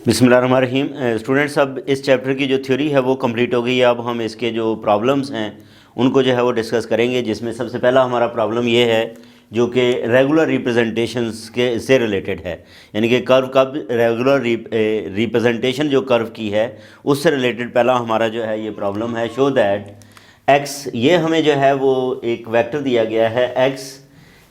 बिस्मिल्लाहिर्रहमानिर्रहीम। स्टूडेंट्स, अब इस चैप्टर की जो थ्योरी है वो कंप्लीट हो गई है। अब हम इसके जो प्रॉब्लम्स हैं उनको जो है वो डिस्कस करेंगे, जिसमें सबसे पहला हमारा प्रॉब्लम ये है जो कि रेगुलर रिप्रेजेंटेशंस के से रिलेटेड है। यानी कि कर्व कब रेगुलर रिप्रेजेंटेशन जो कर्व की है उससे रिलेटेड पहला हमारा जो है ये प्रॉब्लम है। शो दैट एक्स, ये हमें जो है वो एक वेक्टर दिया गया है, x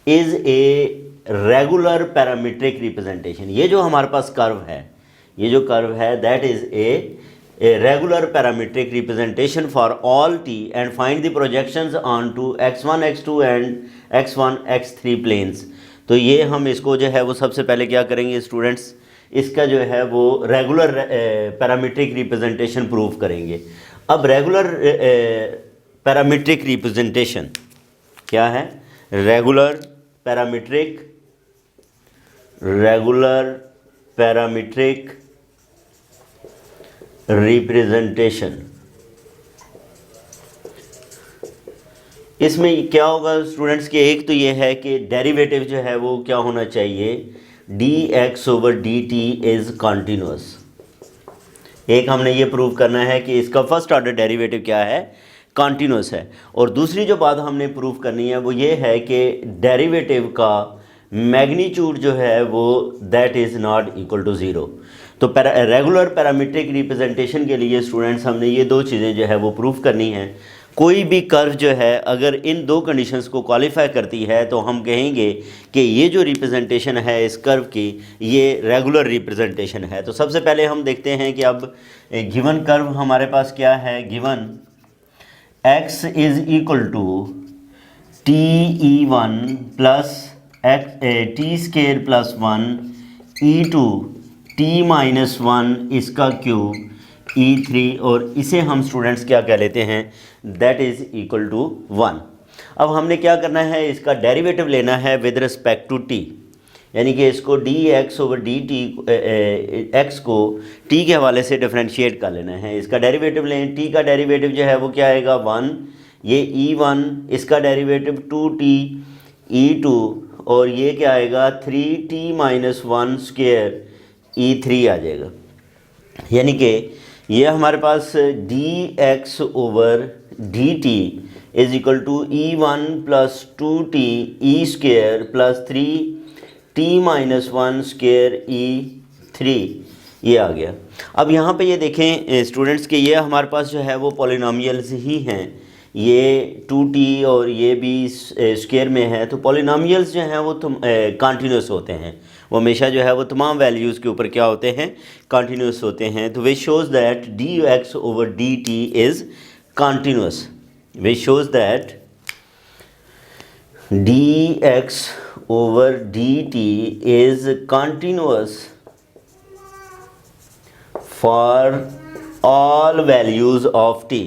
is a regular parametric representation. ये जो हमारे पास कर्व है, ये जो कर्व है that is a regular parametric representation for all t and find the projections on to x1 x2 and x1 x3 planes. तो ये हम इसको जो है वो सबसे पहले क्या करेंगे स्टूडेंट्स, इसका जो है वो रेगुलर पैरामीट्रिक रिप्रेजेंटेशन प्रूव करेंगे। अब रेगुलर पैरामीट्रिक रिप्रेजेंटेशन क्या है? रेगुलर पैरामीट्रिक रिप्रेजेंटेशन, इसमें क्या होगा स्टूडेंट्स के, एक तो ये है कि डेरिवेटिव जो है वो क्या होना चाहिए, dx/dt इज कॉन्टिन्यूस। एक हमने ये प्रूव करना है कि इसका फर्स्ट ऑर्डर डेरिवेटिव क्या है, कॉन्टिन्यूस है। और दूसरी जो बात हमने प्रूव करनी है वो ये है कि डेरिवेटिव का मैग्नीट्यूड जो है वो that is not equal to zero. तो रेगुलर पैरामीट्रिक रिप्रेजेंटेशन के लिए स्टूडेंट्स हमने ये दो चीज़ें जो है वो प्रूव करनी है। कोई भी कर्व जो है अगर इन दो कंडीशंस को क्वालिफाई करती है तो हम कहेंगे कि ये जो रिप्रेजेंटेशन है इस कर्व की ये रेगुलर रिप्रेजेंटेशन है। तो सबसे पहले हम देखते हैं कि अब गिवन कर्व हमारे पास क्या है। Given x is equal to TE1 plus t square plus 1 E2 t-1 इसका क्यूब E3, और इसे हम स्टूडेंट्स क्या कह लेते हैं, दैट इज़ इक्वल टू 1। अब हमने क्या करना है, इसका डेरिवेटिव लेना है विद रिस्पेक्ट टू t, यानी कि इसको dx/dt x को t के हवाले से डिफरेंशिएट कर लेना है। इसका डेरिवेटिव लें, t का डेरिवेटिव जो है वो क्या आएगा 1, ये E1, इसका डेरिवेटिव 2t E2, और ये क्या आएगा 3t-1 स्क्वायर E3 आ जाएगा। यानी कि ये हमारे पास dx/dt is equal to E1 plus 2t E square plus 3t-1 square E3 ये आ गया। अब यहाँ पे ये देखें स्टूडेंट्स के, ये हमारे पास जो है वो पॉलिनोमियल्स ही हैं, ये 2t और ये भी स्क्वायर में है। तो पॉलिनोमियल्स जो हैं वो कॉन्टीन्यूस होते हैं, वो हमेशा जो है वो तमाम वैल्यूज़ के ऊपर क्या होते हैं, कॉन्टीन्यूस होते हैं। तो which shows that dx/dt is continuous, which shows that dx/dt is continuous for all values of t।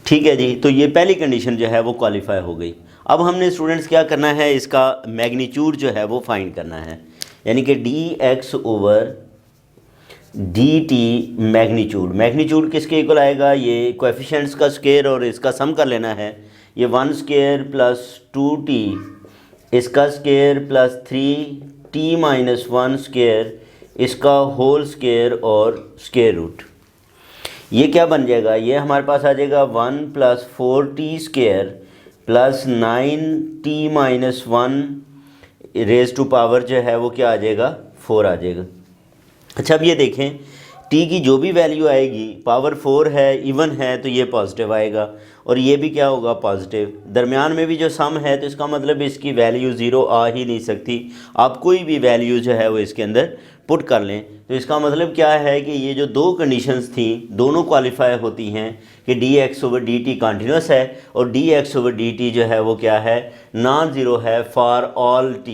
ठीक है जी, तो ये पहली कंडीशन जो है वो क्वालिफाई हो गई। अब हमने स्टूडेंट्स क्या करना है, इसका मैग्नीट्यूड जो है वो फाइंड करना है, यानी कि dx/dt मैग्नीट्यूड किसके इक्वल आएगा, ये कोएफिशिएंट्स का स्क्वायर और इसका सम कर लेना है। ये 1 स्क्वायर प्लस 2t इसका स्क्वायर प्लस 3t-1 स्क्वायर इसका होल स्क्वायर और स्क्वायर रूट, ये क्या बन जाएगा, ये हमारे पास आ जाएगा 1 plus 4t square plus 9t-1 raise to power जो है वो क्या आ जाएगा, 4 आ जाएगा। अच्छा, अब ये देखें t की जो भी वैल्यू आएगी, पावर 4 है, इवन है, तो ये पॉजिटिव आएगा, और ये भी क्या होगा, पॉजिटिव। दरमियान में भी जो सम है तो इसका मतलब इसकी वैल्यू ज़ीरो आ ही नहीं सकती। आप कोई भी वैल्यू जो है वो इसके अंदर पुट कर लें, तो इसका मतलब क्या है कि ये जो दो कंडीशंस थी दोनों क्वालिफाई होती हैं कि dx/dt कॉन्टीन्यूस है और dx/dt जो है वो क्या है, नॉन ज़ीरो है फॉर ऑल t।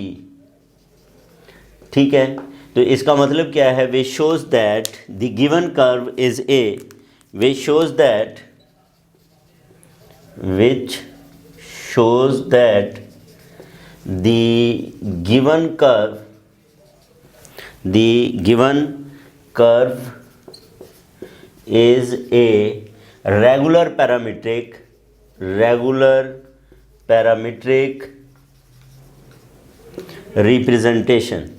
ठीक है, तो इसका मतलब क्या है, which shows that the given curve is a, which shows that the given curve is a regular parametric representation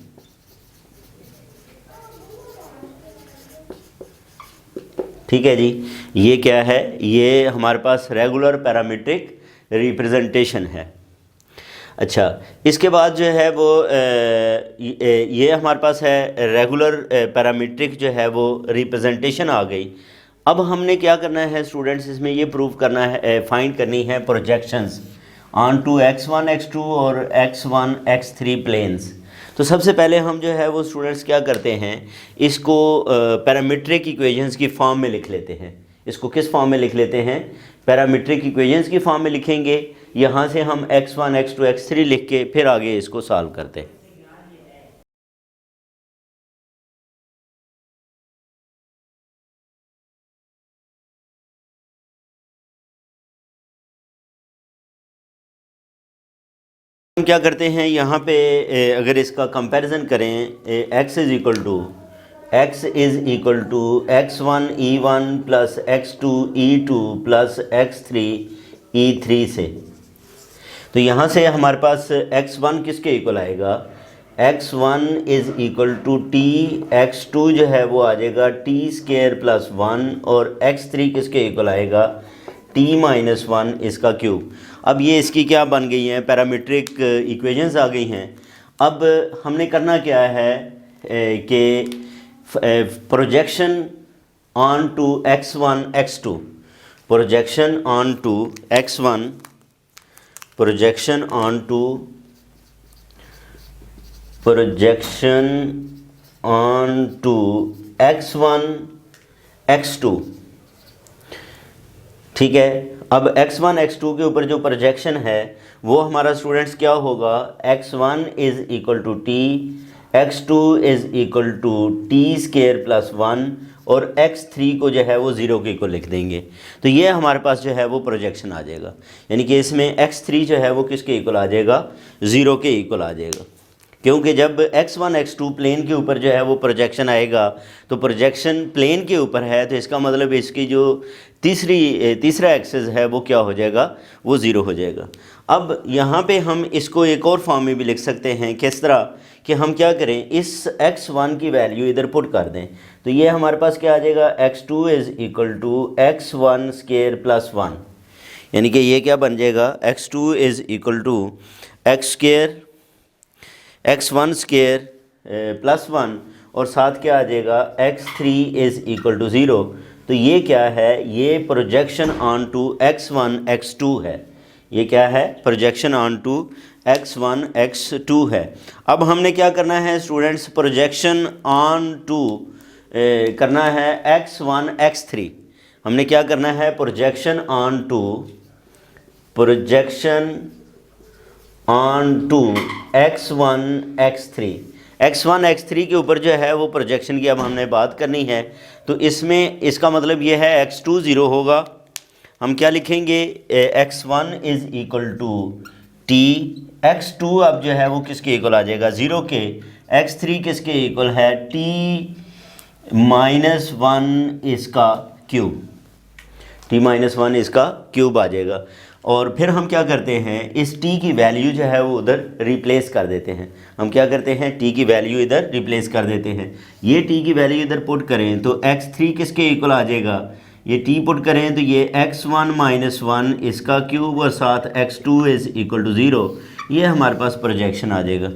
ठीक है जी, ये क्या है, ये हमारे पास रेगुलर पैरामीट्रिक रिप्रेजेंटेशन है। अच्छा, इसके बाद जो है वो ये हमारे पास है रेगुलर पैरामीट्रिक जो है वो रिप्रेजेंटेशन आ गई। अब हमने क्या करना है स्टूडेंट्स, इसमें ये प्रूव करना है, फाइंड करनी है projections on to x1 x2 और x1 x3 प्लेन्स। तो सबसे पहले हम जो है वो स्टूडेंट्स क्या करते हैं, इसको पैरामीट्रिक इक्वेशंस की फॉर्म में लिख लेते हैं। इसको किस फॉर्म में लिख लेते हैं, पैरामीट्रिक इक्वेशंस की फॉर्म में लिखेंगे। यहाँ से हम x1 x2 x3 लिख के फिर आगे इसको सॉल्व करते हैं। हम क्या करते हैं यहाँ पे अगर इसका कंपैरिजन करें, x is equal to x1 e1 plus x2 e2 plus x3 e3 से, तो यहाँ से हमारे पास x1 किसके इक्वल आएगा, x1 is equal to t, x2 जो है वो आ जाएगा t स्क्वायर प्लस 1 और x3 किसके इक्वल आएगा, t माइनस 1 इसका क्यूब। अब ये इसकी क्या बन गई हैं, पैरामीट्रिक इक्वेशंस आ गई हैं। अब हमने करना क्या है कि projection on to x1 x2, projection on to x1, projection on to, projection on to x1 x2, ठीक है। अब x1 x2 के ऊपर जो प्रोजेक्शन है वो हमारा स्टूडेंट्स क्या होगा, x1 is equal to t, x2 is equal to t square plus 1 और x3 को जो है वो 0 के इक्वल लिख देंगे। तो ये हमारे पास जो है वो प्रोजेक्शन आ जाएगा, यानी कि इसमें x3 जो है वो किसके इक्वल आ जाएगा, 0 के इक्वल आ जाएगा। क्योंकि जब x1 x2 प्लेन के ऊपर जो है वो प्रोजेक्शन आएगा, तो प्रोजेक्शन प्लेन के ऊपर है, तो इसका मतलब इसकी जो तीसरा एक्सिस है वो क्या हो जाएगा, वो 0 हो जाएगा। अब यहाँ पे हम इसको एक और फॉर्म में भी लिख सकते हैं, किस तरह कि हम क्या करें, इस x1 की वैल्यू इधर पुट कर दें, तो ये हमारे पास क्या आ जाएगा, x2 is equal to x1 square plus 1, यानी कि ये क्या बन जाएगा, x2 is equal to x square x1 square plus 1 और साथ क्या आ जाएगा, x3 इज़ इक्वल टू 0। तो ये क्या है, ये projection on to x1 x2 है। ये क्या है, projection on to x1 x2 है। अब हमने क्या करना है स्टूडेंट्स, प्रोजेक्शन ऑन टू करना है x1 x3। हमने क्या करना है, projection on to, projection on to x1 x3, x1 x3 के ऊपर जो है वो प्रोजेक्शन की अब हमने बात करनी है। तो इसमें इसका मतलब ये है x2 0 होगा, हम क्या लिखेंगे, x1 is equal to t, x2 अब जो है वो किसके इक्वल आ जाएगा, 0 के, x3 किसके इक्वल है, t माइनस 1 इसका क्यूब, t माइनस 1 इसका क्यूब आ जाएगा। और फिर हम क्या करते हैं, इस t की वैल्यू जो है वो उधर रिप्लेस कर देते हैं। हम क्या करते हैं, t की वैल्यू इधर रिप्लेस कर देते हैं। ये t की वैल्यू इधर पुट करें तो x3 किसके इक्वल आ जाएगा, ये t पुट करें तो ये x1 माइनस 1 इसका क्यूब और साथ x2 इज़ इक्वल टू 0, ये हमारे पास प्रोजेक्शन आ जाएगा।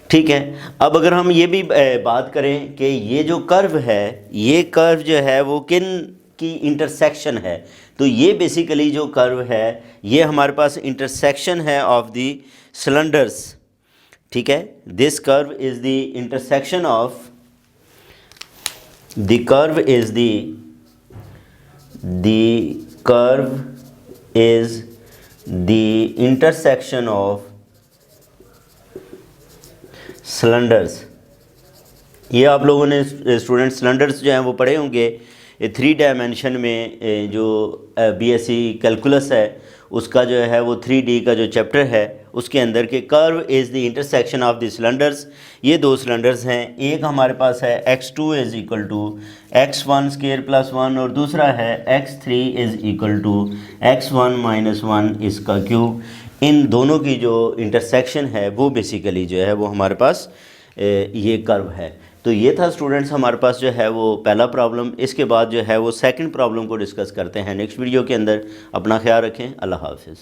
ठीक है। अब अगर हम ये भी बात करें कि ये जो कर्व है, ये कर्व जो है वो किन की इंटरसेक्शन है, तो ये बेसिकली जो कर्व है ये हमारे पास इंटरसेक्शन है ऑफ द सिलेंडर्स। ठीक है, this curve is the intersection of, the curve is the intersection of cylinders. ये आप लोगों ने स्टूडेंट सिलेंडर्स जो हैं वो पढ़े होंगे 3 डायमेंशन में, जो बीएससी कैलकुलस है उसका जो है वो 3D का जो चैप्टर है उसके अंदर के curve is the intersection of the cylinders. ये 2 सिलेंडर्स हैं, एक हमारे पास है x2 is equal to x1 square plus 1 और दूसरा है x3 is equal to x1 minus 1 इसका क्यूब। इन दोनों की जो इंटरसेक्शन है वो बेसिकली जो है वो हमारे पास ये कर्व है। तो ये था स्टूडेंट्स हमारे पास जो है वो पहला प्रॉब्लम। इसके बाद जो है वो सेकंड प्रॉब्लम को डिस्कस करते हैं नेक्स्ट वीडियो के अंदर। अपना ख्याल रखें। अल्लाह हाफिज़।